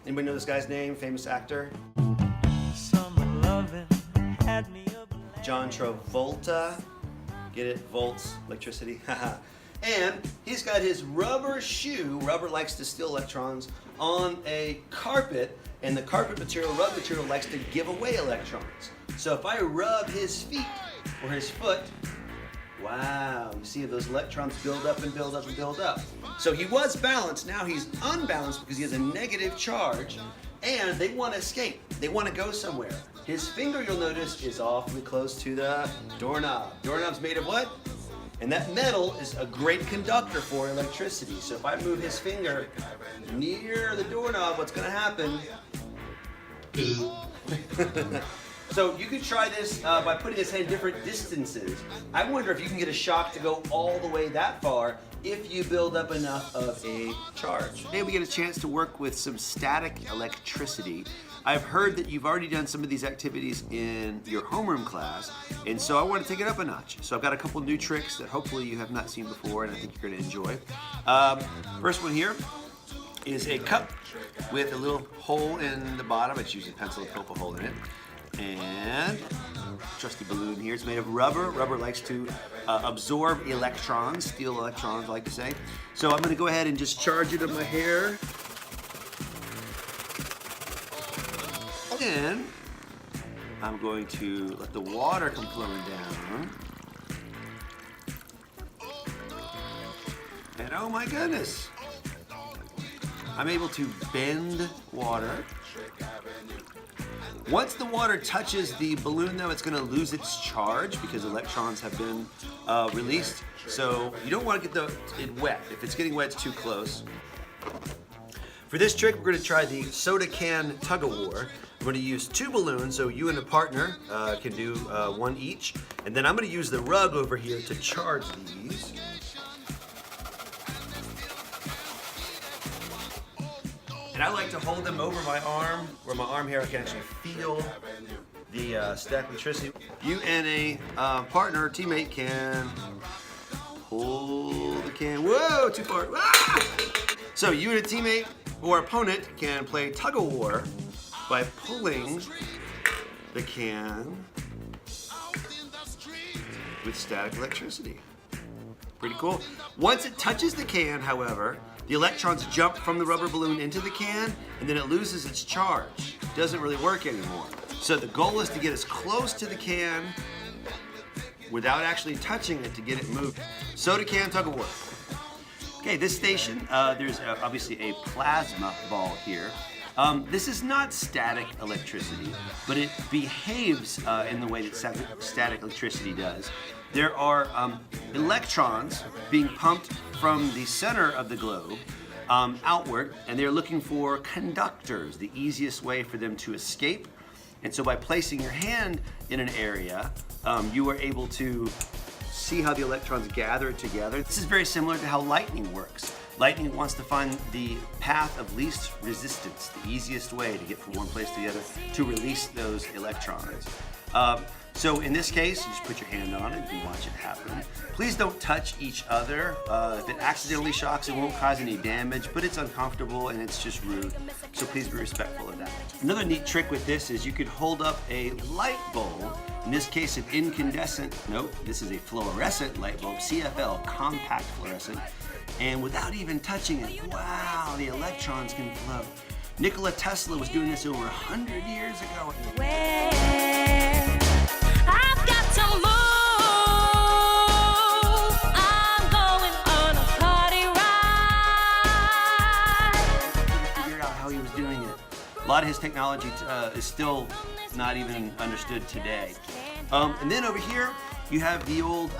Anybody know this guy's name? Famous actor? John Travolta. Get it? Volts, electricity. And he's got his rubber shoe. Rubber likes to steal electrons on a carpet, and the carpet material, rubber material, likes to give away electrons. So if I rub his feet or his foot, wow, you see those electrons build up and build up and build up. So he was balanced, now he's unbalanced because he has a negative charge, and they want to escape. They want to go somewhere. His finger, you'll notice, is awfully close to the doorknob. Doorknob's made of what? And that metal is a great conductor for electricity. So if I move his finger near the doorknob, what's gonna happen? So you could try this by putting his hand different distances. I wonder if you can get a shock to go all the way that far if you build up enough of a charge. Today we get a chance to work with some static electricity. I've heard that you've already done some of these activities in your homeroom class, and so I want to take it up a notch. So I've got a couple new tricks that hopefully you have not seen before, and I think you're going to enjoy. First one here is a cup with a little hole in the bottom. It's usually a pencil to poke a hole in it. And trusty balloon here. It's made of rubber. Rubber likes to absorb electrons, steal electrons, I like to say. So I'm going to go ahead and just charge it on my hair. Then I'm going to let the water come flowing down. And oh my goodness, I'm able to bend water. Once the water touches the balloon, though, it's going to lose its charge because electrons have been released. So you don't want to get it wet. If it's getting wet, it's too close. For this trick, we're going to try the soda can tug-of-war. I'm going to use 2 balloons, so you and a partner can do 1 each. And then I'm going to use the rug over here to charge these. And I like to hold them over my arm, where my arm here I can actually feel the static electricity. You and a partner or teammate can pull the can. Whoa, too far. Ah! So you and a teammate or opponent can play tug-of-war by pulling the can with static electricity. Pretty cool. Once it touches the can, however, the electrons jump from the rubber balloon into the can, and then it loses its charge. It doesn't really work anymore. So the goal is to get as close to the can without actually touching it to get it moved. Soda can tug-of-war. Okay, this station, there's obviously a plasma ball here. This is not static electricity, but it behaves in the way that static electricity does. There are electrons being pumped from the center of the globe outward, and they're looking for conductors, the easiest way for them to escape. And so by placing your hand in an area, you are able to see how the electrons gather together. This is very similar to how lightning works. Lightning wants to find the path of least resistance, the easiest way to get from one place to the other to release those electrons. So in this case, you just put your hand on it and watch it happen. Please don't touch each other. If it accidentally shocks, it won't cause any damage, but it's uncomfortable and it's just rude. So please be respectful of that. Another neat trick with this is you could hold up a light bulb. In this case, an incandescent, nope, this is a fluorescent light bulb, CFL, compact fluorescent. And without even touching it, wow, the electrons can flow. Nikola Tesla was doing this over 100 years ago. I've got to move. I'm going on a party ride. He figured out how he was doing it. A lot of his technology is still not even understood today. And then over here, you have the old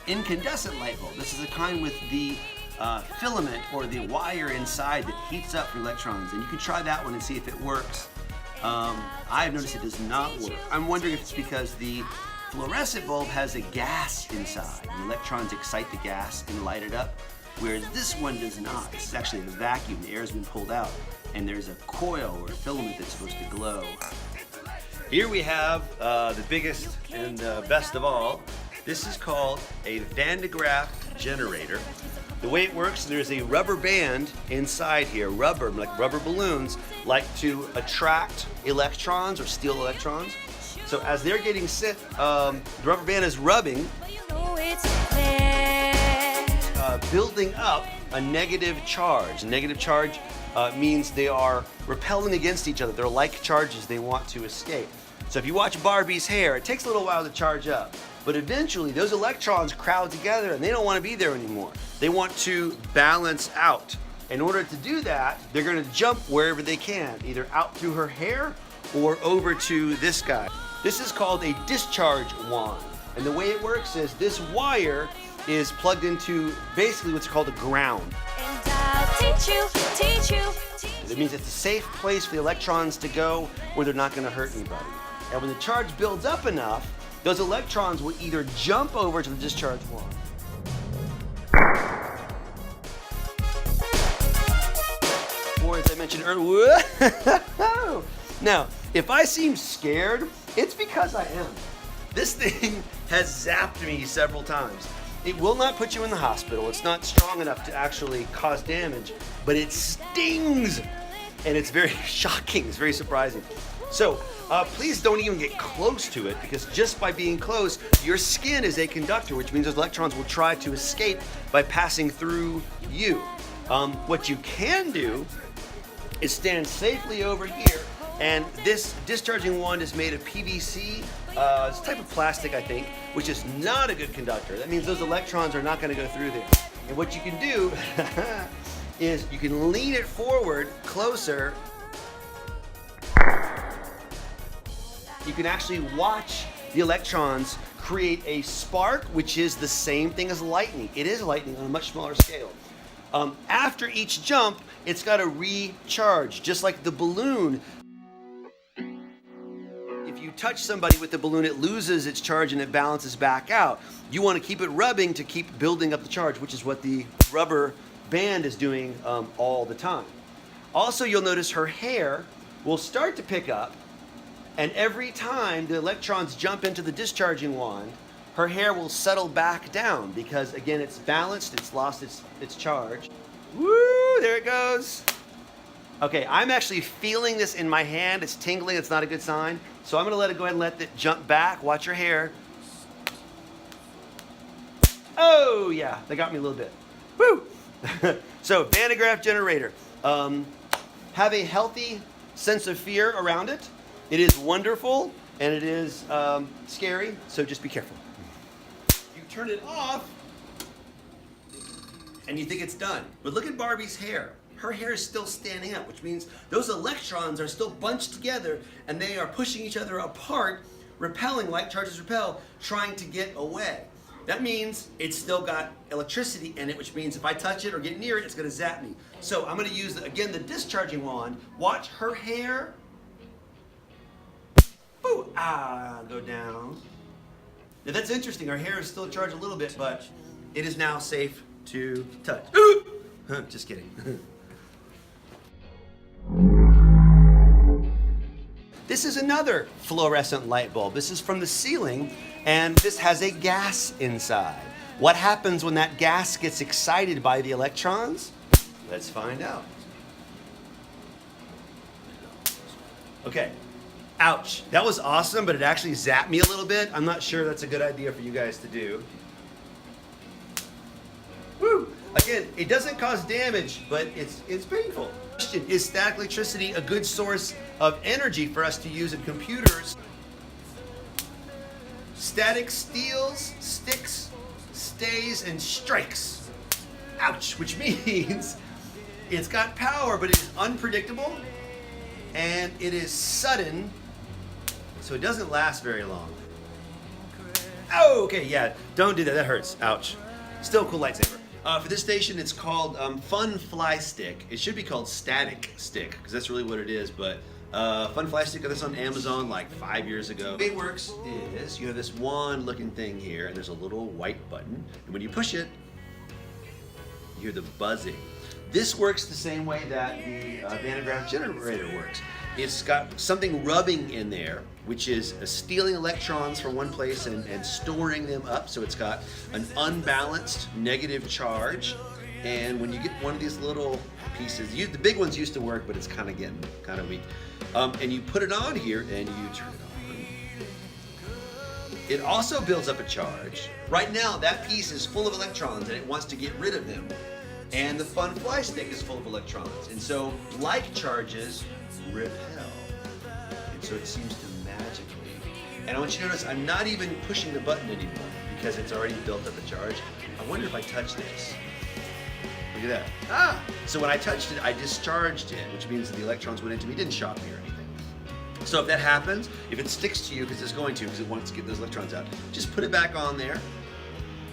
incandescent light bulb. This is the kind with the filament or the wire inside that heats up the electrons, and you can try that one and see if it works. I've noticed it does not work. I'm wondering if it's because the fluorescent bulb has a gas inside. The electrons excite the gas and light it up, whereas this one does not. This is actually a vacuum. The air has been pulled out, and there's a coil or a filament that's supposed to glow. Here we have the biggest and best of all. This is called a Graaff Generator. The way it works, there's a rubber band inside here, rubber, like rubber balloons, like to attract electrons or steal electrons. So as they're getting sent, the rubber band is rubbing, But you know it's there. building up a negative charge. A negative charge means they are repelling against each other. They're like charges they want to escape. So if you watch Barbie's hair, it takes a little while to charge up. But eventually, those electrons crowd together and they don't want to be there anymore. They want to balance out. In order to do that, they're going to jump wherever they can, either out through her hair or over to this guy. This is called a discharge wand. And the way it works is this wire is plugged into basically what's called a ground. And I'll teach you, teach you, teach It you. means it's a safe place for the electrons to go where they're not going to hurt anybody. And when the charge builds up enough, those electrons will either jump over to the discharge wand. Or as I mentioned earlier, now, if I seem scared, it's because I am. This thing has zapped me several times. It will not put you in the hospital. It's not strong enough to actually cause damage, but it stings. And it's very shocking, it's very surprising. So please don't even get close to it, because just by being close, your skin is a conductor, which means those electrons will try to escape by passing through you. What you can do is stand safely over here, and this discharging wand is made of PVC. It's a type of plastic, I think, which is not a good conductor. That means those electrons are not going to go through there. And what you can do is you can lean it forward closer. You can actually watch the electrons create a spark, which is the same thing as lightning. It is lightning on a much smaller scale. After each jump, it's got to recharge, just like the balloon. If you touch somebody with the balloon, it loses its charge and it balances back out. You want to keep it rubbing to keep building up the charge, which is what the rubber band is doing all the time. Also, you'll notice her hair will start to pick up, and every time the electrons jump into the discharging wand, her hair will settle back down because, again, it's balanced, it's lost its charge. Woo, there it goes. Okay, I'm actually feeling this in my hand. It's tingling, it's not a good sign. So I'm gonna let it go ahead and let it jump back. Watch your hair. Oh yeah, they got me a little bit. Woo! So, Graaff Generator. Have a healthy sense of fear around it. It is wonderful and it is scary, so just be careful. You turn it off and you think it's done. But look at Barbie's hair. Her hair is still standing up, which means those electrons are still bunched together and they are pushing each other apart, repelling like charges repel, trying to get away. That means it's still got electricity in it, which means if I touch it or get near it, it's gonna zap me. So I'm gonna use, again, the discharging wand. Watch her hair. Boo! Go down. Now that's interesting. Her hair is still charged a little bit, but it is now safe to touch. Just kidding. This is another fluorescent light bulb. This is from the ceiling, and this has a gas inside. What happens when that gas gets excited by the electrons? Let's find out. Okay. Ouch. That was awesome, but it actually zapped me a little bit. I'm not sure that's a good idea for you guys to do. Woo! Again, it doesn't cause damage, but it's painful. Question: is static electricity a good source of energy for us to use in computers? Static steals, sticks, stays, and strikes. Ouch, which means it's got power, but it is unpredictable, and it is sudden, so it doesn't last very long. Oh, okay, yeah, don't do that, that hurts, ouch. Still a cool lightsaber. For this station, it's called Fun Fly Stick. It should be called Static Stick, because that's really what it is, but Fun Fly Stick got this on Amazon like 5 years ago. The way it works is you have this wand looking thing here, and there's a little white button, and when you push it, you hear the buzzing. This works the same way that the Graaff Generator works. It's got something rubbing in there, which is stealing electrons from one place and storing them up, so it's got an unbalanced negative charge. And when you get one of these little pieces, the big ones used to work, but it's kind of getting kind of weak. And you put it on here and you turn it on. It also builds up a charge. Right now, that piece is full of electrons and it wants to get rid of them. And the fun fly stick is full of electrons. And so like charges repel. And so it seems to magically. And I want you to notice I'm not even pushing the button anymore because it's already built up a charge. I wonder if I touch this. Look at that. Ah! So when I touched it, I discharged it, which means that the electrons went into me, didn't shock me or anything. So if that happens, if it sticks to you, because it's going to, because it wants to get those electrons out, just put it back on there.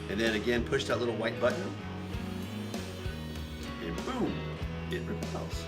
And then again, push that little white button. And boom, it repels.